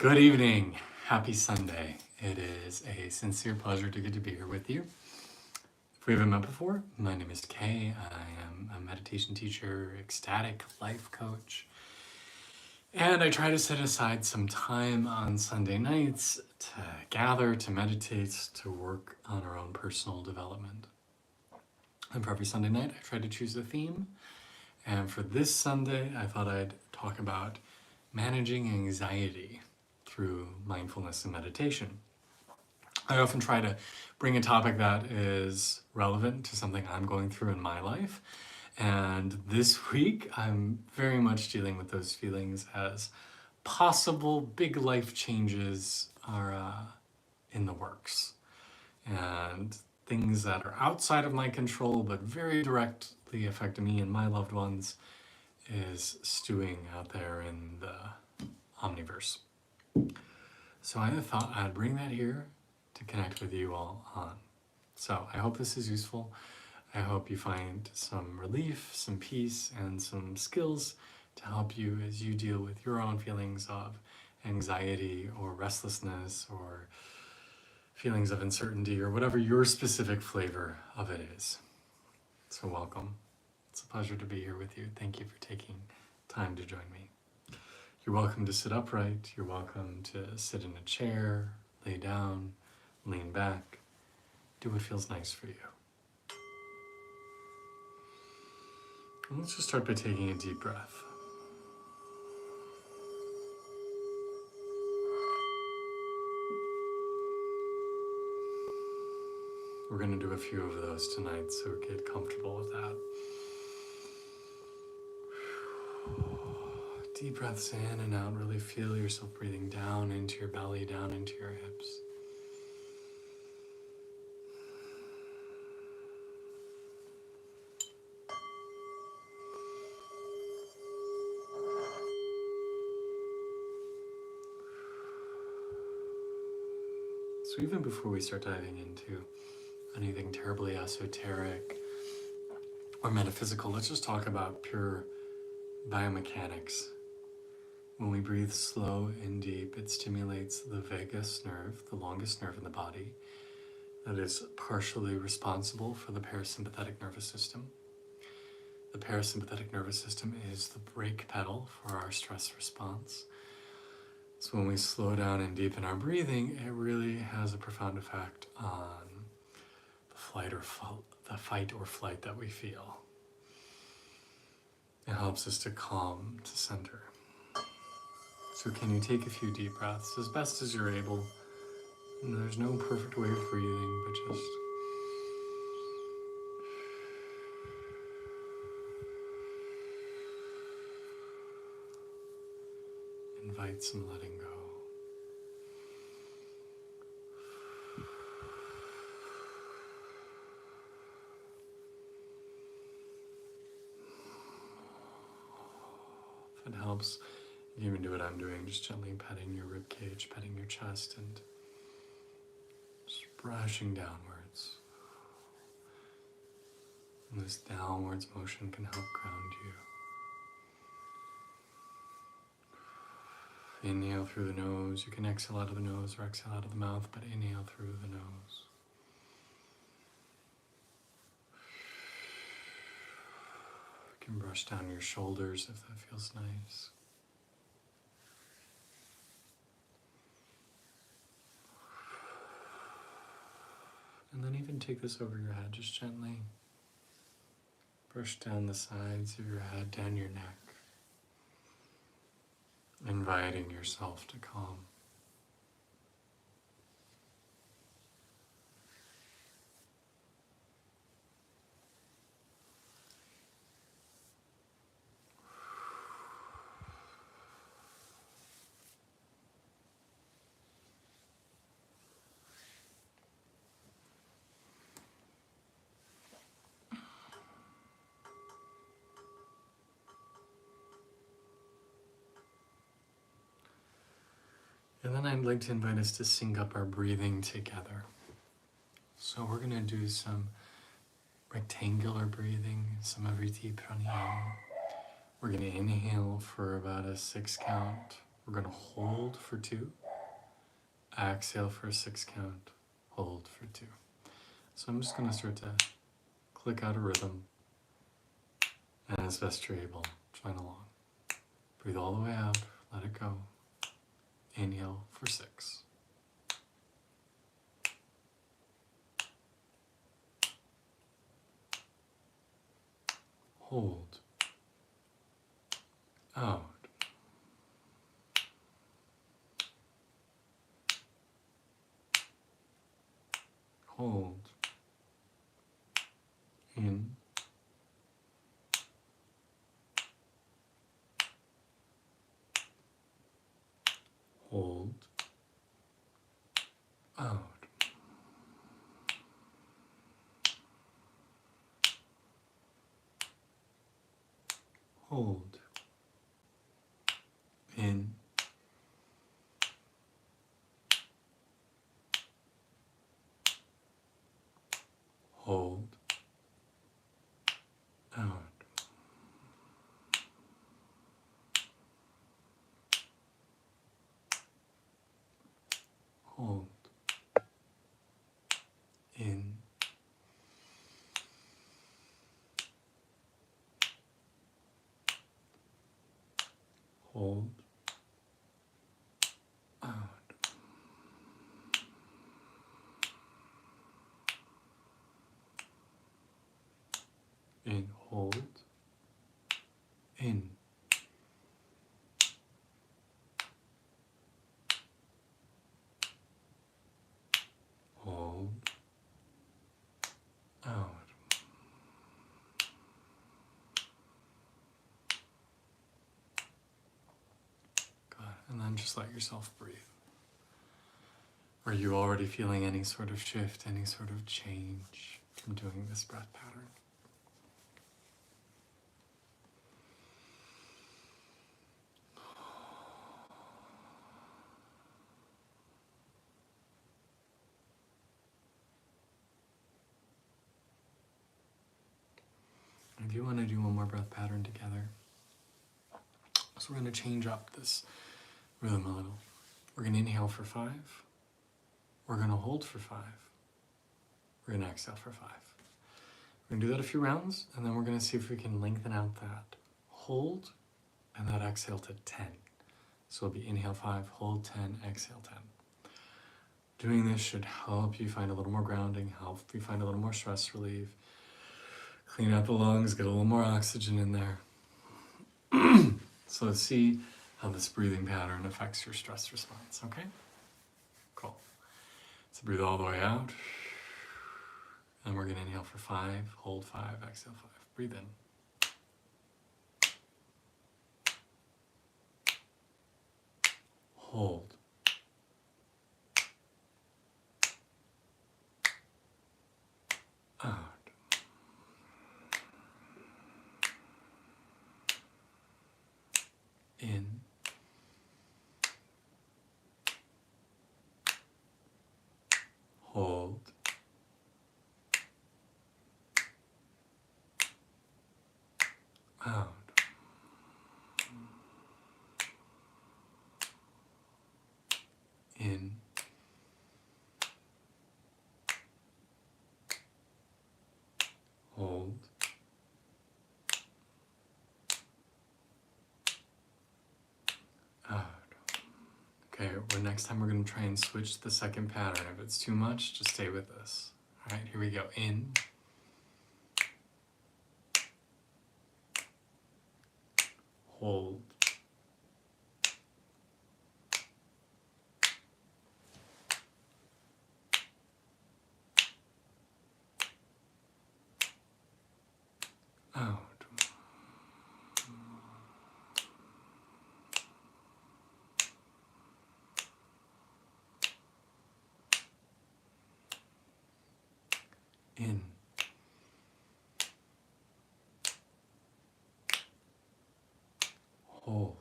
Good evening. Happy Sunday. It is a sincere pleasure to get to be here with you. If we haven't met before, my name is Kay. I am a meditation teacher, ecstatic life coach, and I try to set aside some time on Sunday nights to gather, to meditate, to work on our own personal development. And for every Sunday night, I try to choose a theme. And for this Sunday, I thought I'd talk about managing anxiety through mindfulness and meditation. I often try to bring a topic that is relevant to something I'm going through in my life. And this week, I'm very much dealing with those feelings as possible big life changes are in the works. And things that are outside of my control, but very directly affect me and my loved ones, is stewing out there in the omniverse. So I thought I'd bring that here to connect with you all on. So I hope this is useful. I hope you find some relief, some peace, and some skills to help you as you deal with your own feelings of anxiety or restlessness or feelings of uncertainty or whatever your specific flavor of it is. So welcome. It's a pleasure to be here with you. Thank you for taking time to join me. You're welcome to sit upright. You're welcome to sit in a chair, lay down, lean back. Do what feels nice for you. And let's just start by taking a deep breath. We're going to do a few of those tonight, so get comfortable with that. Deep breaths in and out. Really feel yourself breathing down into your belly, down into your hips. So even before we start diving into anything terribly esoteric or metaphysical, let's just talk about pure biomechanics. When we breathe slow and deep, it stimulates the vagus nerve, the longest nerve in the body, that is partially responsible for the parasympathetic nervous system. The parasympathetic nervous system is the brake pedal for our stress response. So when we slow down and deepen our breathing, it really has a profound effect on the fight or flight that we feel. It helps us to calm, to center. So can you take a few deep breaths as best as you're able? And there's no perfect way of breathing, but just invite some letting go. If it helps, you can do what I'm doing, just gently petting your rib cage, petting your chest, and just brushing downwards. And this downwards motion can help ground you. Inhale through the nose. You can exhale out of the nose or exhale out of the mouth, but inhale through the nose. You can brush down your shoulders if that feels nice. And then even take this over your head, just gently. Brush down the sides of your head, down your neck. Inviting yourself to calm. And then I'd like to invite us to sync up our breathing together. So we're going to do some rectangular breathing, some every deep inhale. We're going to inhale for about a 6 count. We're going to hold for 2, exhale for a 6 count, hold for 2. So I'm just going to start to click out a rhythm, and as best you're able, join along. Breathe all the way out, let it go. Inhale for 6. Hold. Out. Hold. In. Hold. Out. Hold. In. Hold. Out. Hold. In. Hold. Out. In. Hold. In. Hold. Out. Good. And then just let yourself breathe. Are you already feeling any sort of shift, any sort of change from doing this breath pattern? If you want to do one more breath pattern together, so we're going to change up this rhythm a little. We're going to inhale for 5. We're going to hold for 5. We're going to exhale for 5. We're going to do that a few rounds, and then we're going to see if we can lengthen out that hold and that exhale to 10. So it'll be inhale 5, hold 10, exhale 10. Doing this should help you find a little more grounding, help you find a little more stress relief, clean out the lungs, get a little more oxygen in there. So let's see how this breathing pattern affects your stress response, okay? Cool. So breathe all the way out. And we're going to inhale for 5, hold 5, exhale 5. Breathe in. Hold. Out. In. Hold. Out. In. Hold. Out. Okay, next time we're going to try and switch the second pattern. If it's too much, just stay with us. All right, here we go. In. Hold. Out. In. Hold.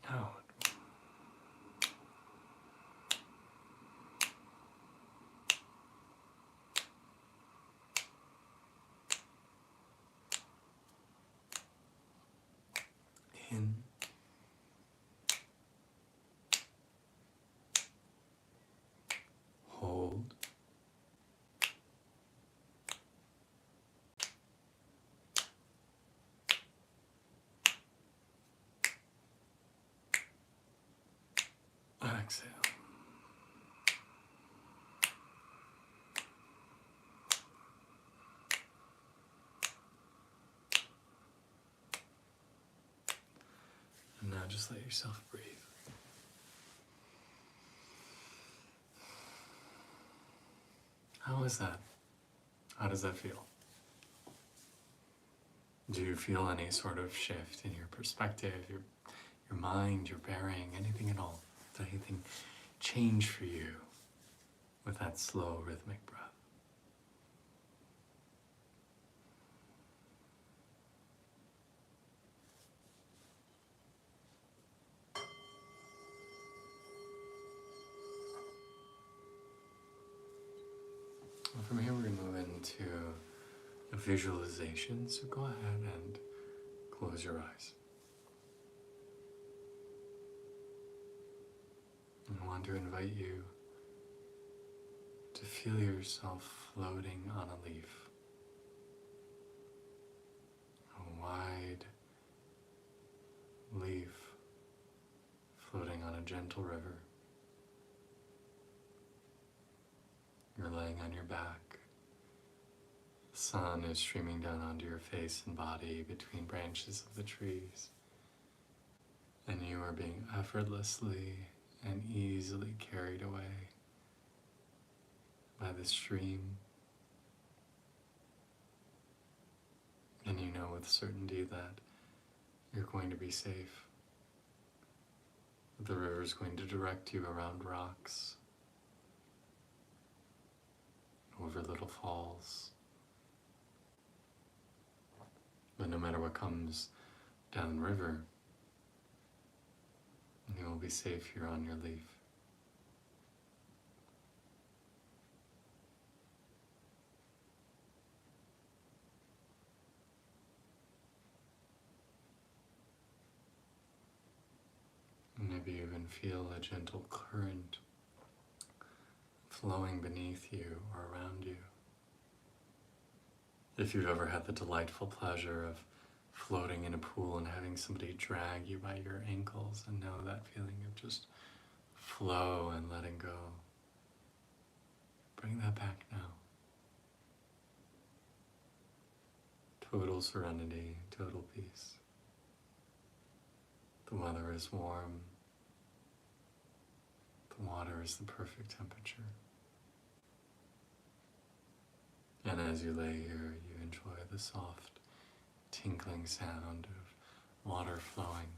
Out. exhale. And now just let yourself breathe. How is that? How does that feel? Do you feel any sort of shift in your perspective, your mind, your bearing, anything at all? Did anything change for you with that slow, rhythmic breath? Well, from here we're going to move into a visualization, so go ahead and close your eyes. I want to invite you to feel yourself floating on a leaf, a wide leaf floating on a gentle river. You're laying on your back. The sun is streaming down onto your face and body between branches of the trees, and you are being effortlessly and easily carried away by the stream. And you know with certainty that you're going to be safe. The river is going to direct you around rocks, over little falls. But no matter what comes downriver, you will be safe here on your leaf. Maybe you even feel a gentle current flowing beneath you or around you. If you've ever had the delightful pleasure of floating in a pool and having somebody drag you by your ankles and know that feeling of just flow and letting go, bring that back now. Total serenity, total peace. The weather is warm. The water is the perfect temperature. And as you lay here, you enjoy the soft, tinkling sound of water flowing.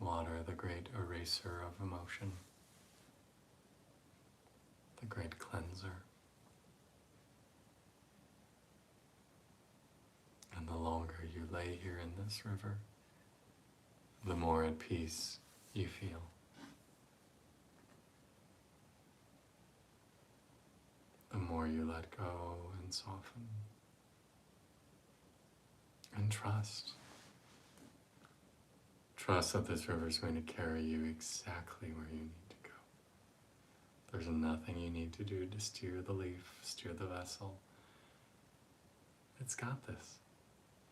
Water, the great eraser of emotion, the great cleanser. And the longer you lay here in this river, the more at peace you feel. The more you let go and soften. And trust. Trust that this river is going to carry you exactly where you need to go. There's nothing you need to do to steer the leaf, steer the vessel. It's got this.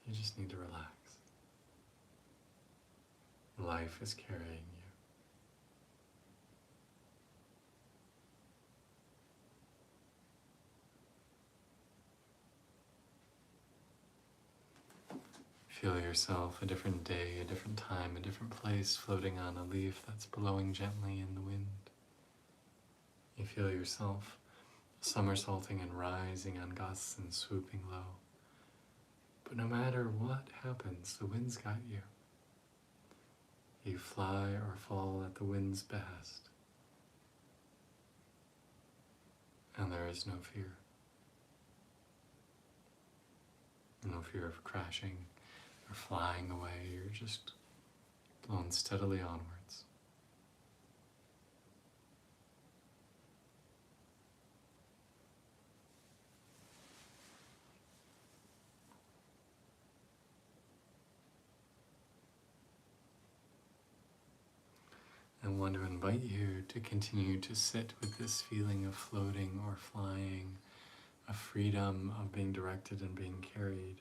You just need to relax. Life is carrying you. Feel yourself a different day, a different time, a different place, floating on a leaf that's blowing gently in the wind. You feel yourself somersaulting and rising on gusts and swooping low. But no matter what happens, the wind's got you. You fly or fall at the wind's behest. And there is no fear. No fear of crashing or flying away. You're just blown steadily onwards. I want to invite you to continue to sit with this feeling of floating or flying, of freedom, of being directed and being carried.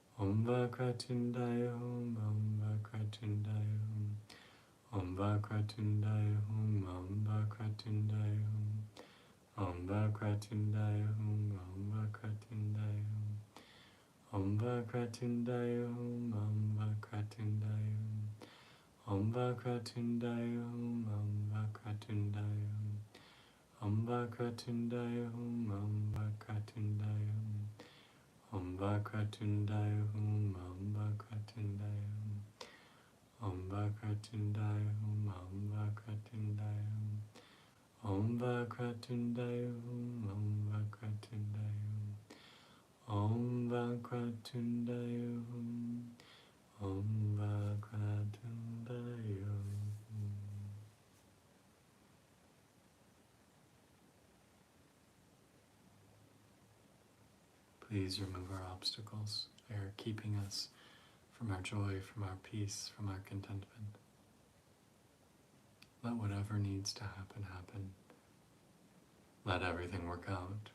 Vakratundaya Om, Om Vakratundaya Om, Om Vakratundaya Om, Om Vakratundaya Om, Om Vakratundaya Om, Om Vakratundaya Om, Om Vakratundaya Om, Om Vakratundaya Om, Om Vakratundaya Om, Om Vakratundaya Om, Om Vakratundaya Om, Om Vakratundaya Om, Om Vakratundaya Om, Om Vakratundaya Om, Om Vakratundaya Om, Om Vakratundaya Om, Om Vakratundaya Om, Om Vakratundaya Om, Om Vakratundaya Om, Om Vakratundaya Om. Please remove our obstacles. They are keeping us from our joy, from our peace, from our contentment. Let whatever needs to happen, happen. Let everything work out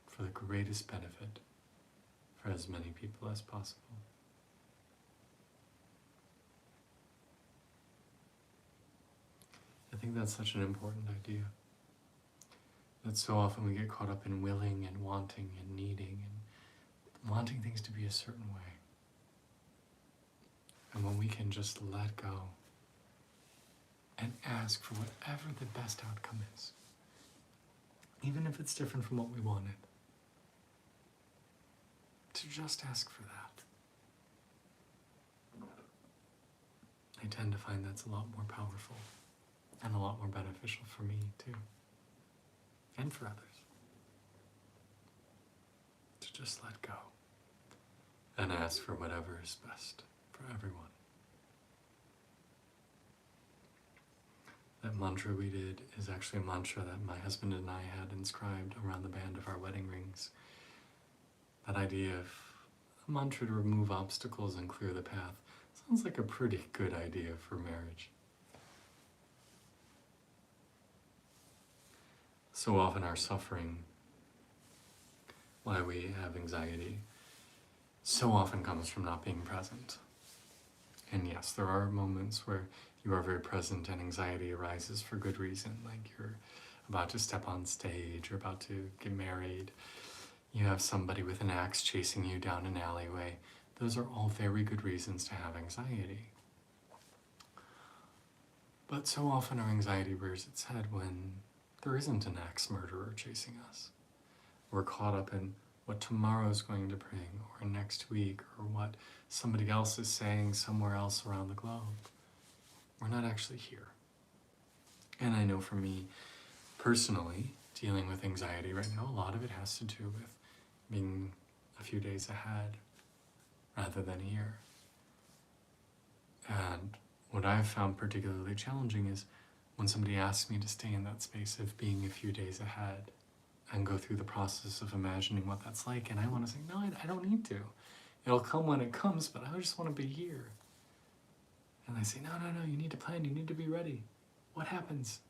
for the greatest benefit for as many people as possible. I think that's such an important idea. That so often we get caught up in willing and wanting and needing and wanting things to be a certain way. And when we can just let go and ask for whatever the best outcome is, even if it's different from what we wanted, to just ask for that. I tend to find that's a lot more powerful and a lot more beneficial for me too, and for others. To just let go and ask for whatever is best for everyone. That mantra we did is actually a mantra that my husband and I had inscribed around the band of our wedding rings. That idea of a mantra to remove obstacles and clear the path sounds like a pretty good idea for marriage. So often our suffering, why we have anxiety, so often comes from not being present. And yes, there are moments where you are very present and anxiety arises for good reason, like you're about to step on stage, you're about to get married, you have somebody with an axe chasing you down an alleyway. Those are all very good reasons to have anxiety. But so often our anxiety rears its head when there isn't an axe murderer chasing us. We're caught up in what tomorrow's going to bring, or next week, or what somebody else is saying somewhere else around the globe. We're not actually here. And I know for me, personally, dealing with anxiety right now, a lot of it has to do with being a few days ahead rather than here. And what I've found particularly challenging is when somebody asks me to stay in that space of being a few days ahead and go through the process of imagining what that's like, and I want to say, no, I don't need to. It'll come when it comes, but I just want to be here. And they say, no, you need to plan, you need to be ready. What happens?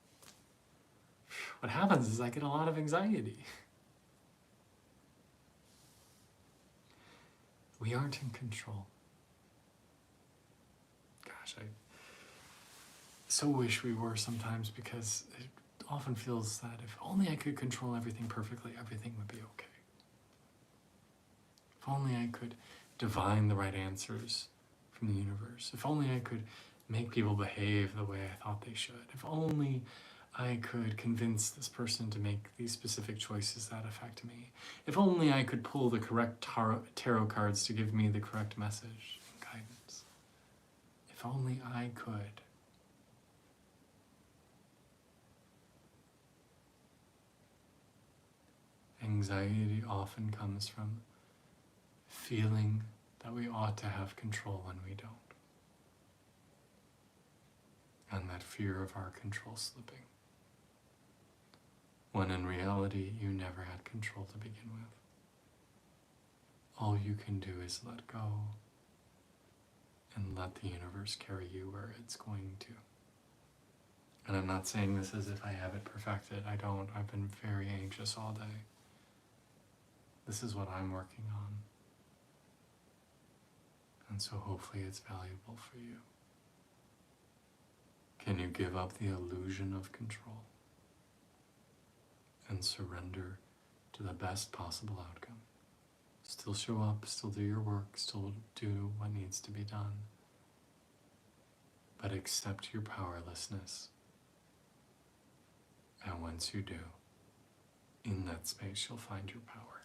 What happens is I get a lot of anxiety. We aren't in control. Gosh, I so wish we were sometimes, because it often feels that if only I could control everything perfectly, everything would be okay. If only I could divine the right answers from the universe. If only I could make people behave the way I thought they should. If only I could convince this person to make these specific choices that affect me. If only I could pull the correct tarot cards to give me the correct message and guidance. If only I could. Anxiety often comes from feeling that we ought to have control when we don't. And that fear of our control slipping. When in reality, you never had control to begin with. All you can do is let go and let the universe carry you where it's going to. And I'm not saying this as if I have it perfected. I don't. I've been very anxious all day. This is what I'm working on. And so hopefully it's valuable for you. Can you give up the illusion of control and surrender to the best possible outcome? Still show up, still do your work, still do what needs to be done, but accept your powerlessness. And once you do, in that space you'll find your power.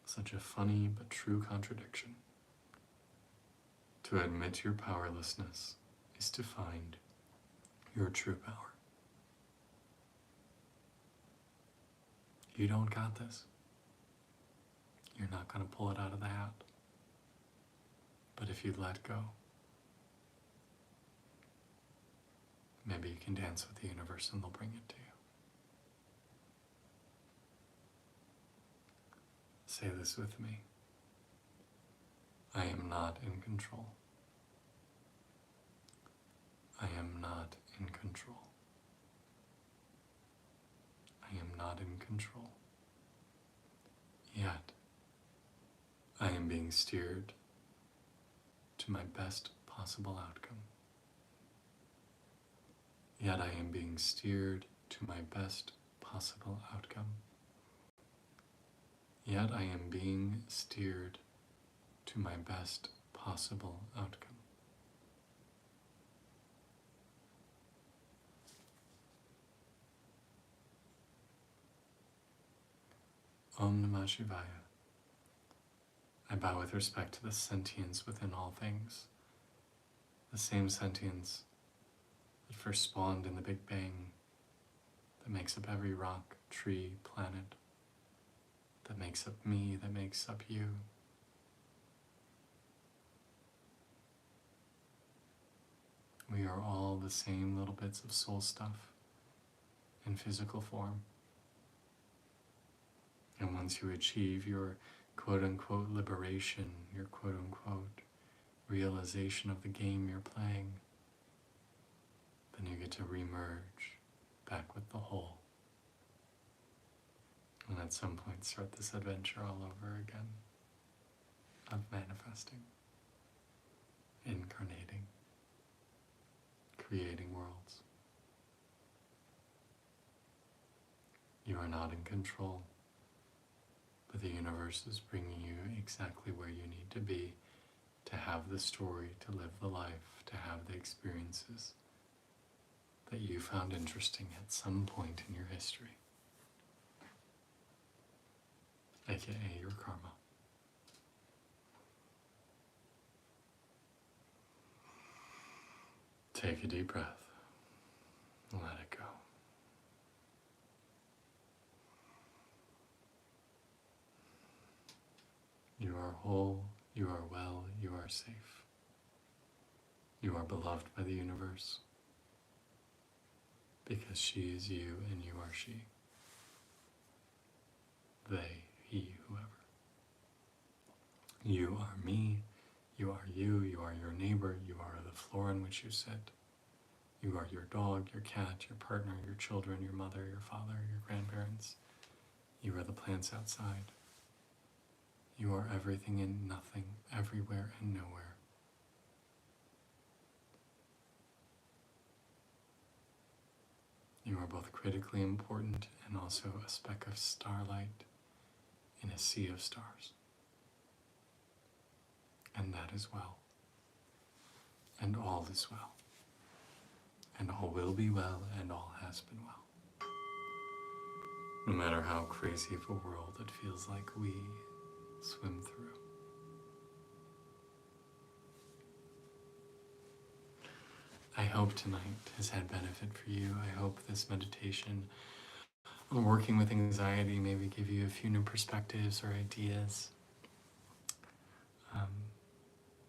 Such a funny but true contradiction. To admit your powerlessness is to find your true power. You don't got this. You're not going to pull it out of the hat. But if you let go, maybe you can dance with the universe and they'll bring it to you. Say this with me. I am not in control. I am not in control. I am not in control. Yet, I am being steered to my best possible outcome. Yet I am being steered to my best possible outcome. Yet I am being steered to my best possible outcome. Om Namah Shivaya. I bow with respect to the sentience within all things, the same sentience that first spawned in the Big Bang, that makes up every rock, tree, planet, that makes up me, that makes up you. We are all the same little bits of soul stuff in physical form. And once you achieve your quote-unquote liberation, your quote-unquote realization of the game you're playing, then you get to remerge back with the whole. And at some point start this adventure all over again of manifesting, incarnating, creating worlds. You are not in control, but the universe is bringing you exactly where you need to be to have the story, to live the life, to have the experiences that you found interesting at some point in your history, aka your karma. Take a deep breath and let it go. You are whole, you are well, you are safe. You are beloved by the universe because she is you and you are she. They, he, whoever. You are me, you are you are your neighbor, you are the floor on which you sit. You are your dog, your cat, your partner, your children, your mother, your father, your grandparents. You are the plants outside. You are everything and nothing, everywhere and nowhere. You are both critically important and also a speck of starlight in a sea of stars. And that is well. And all is well. And all will be well, and all has been well. No matter how crazy of a world it feels like we swim through. I hope tonight has had benefit for you. I hope this meditation on working with anxiety maybe give you a few new perspectives or ideas.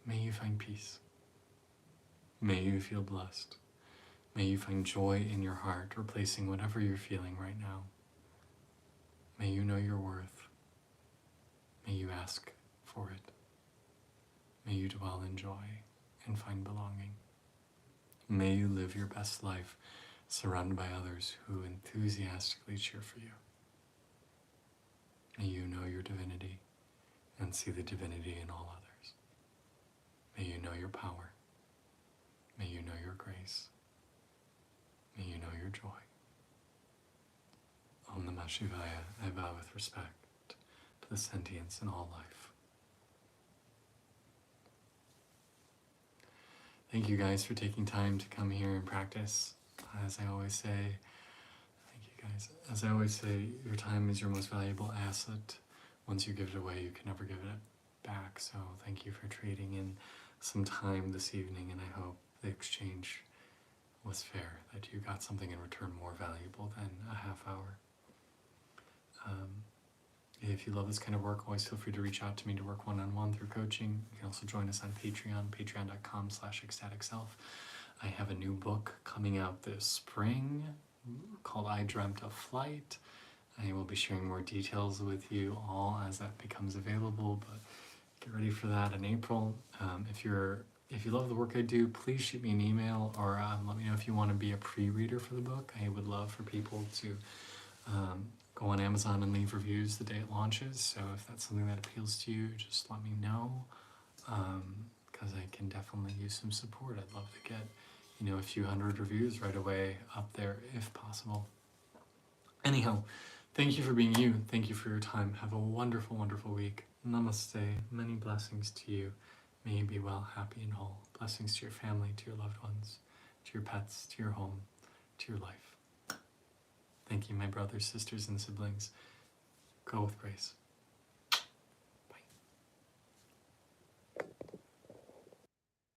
May you find peace. May you feel blessed. May you find joy in your heart, replacing whatever you're feeling right now. May you know your worth. May you ask for it. May you dwell in joy and find belonging. May you live your best life surrounded by others who enthusiastically cheer for you. May you know your divinity and and see the divinity in all others. May you know your power. May you know your grace. May you know your joy. Om Namah Shivaya. I bow with respect to the sentience in all life. Thank you guys for taking time to come here and practice. As I always say, thank you guys. As I always say, your time is your most valuable asset. Once you give it away, you can never give it back. So thank you for trading in some time this evening, and I hope the exchange was fair, that you got something in return more valuable than a half hour. If you love this kind of work, always feel free to reach out to me to work one-on-one through coaching. You can also join us on Patreon, patreon.com/ecstaticself. I have a new book coming out this spring called I Dreamt of Flight. I will be sharing more details with you all as that becomes available, but get ready for that in April. If you love the work I do, please shoot me an email or let me know if you want to be a pre-reader for the book. I would love for people to go on Amazon and leave reviews the day it launches. So if that's something that appeals to you, just let me know, because I can definitely use some support. I'd love to get, a few hundred reviews right away up there if possible. Anyhow, thank you for being you. Thank you for your time. Have a wonderful, wonderful week. Namaste. Many blessings to you. May you be well, happy, and whole. Blessings to your family, to your loved ones, to your pets, to your home, to your life. Thank you, my brothers, sisters, and siblings. Go with grace.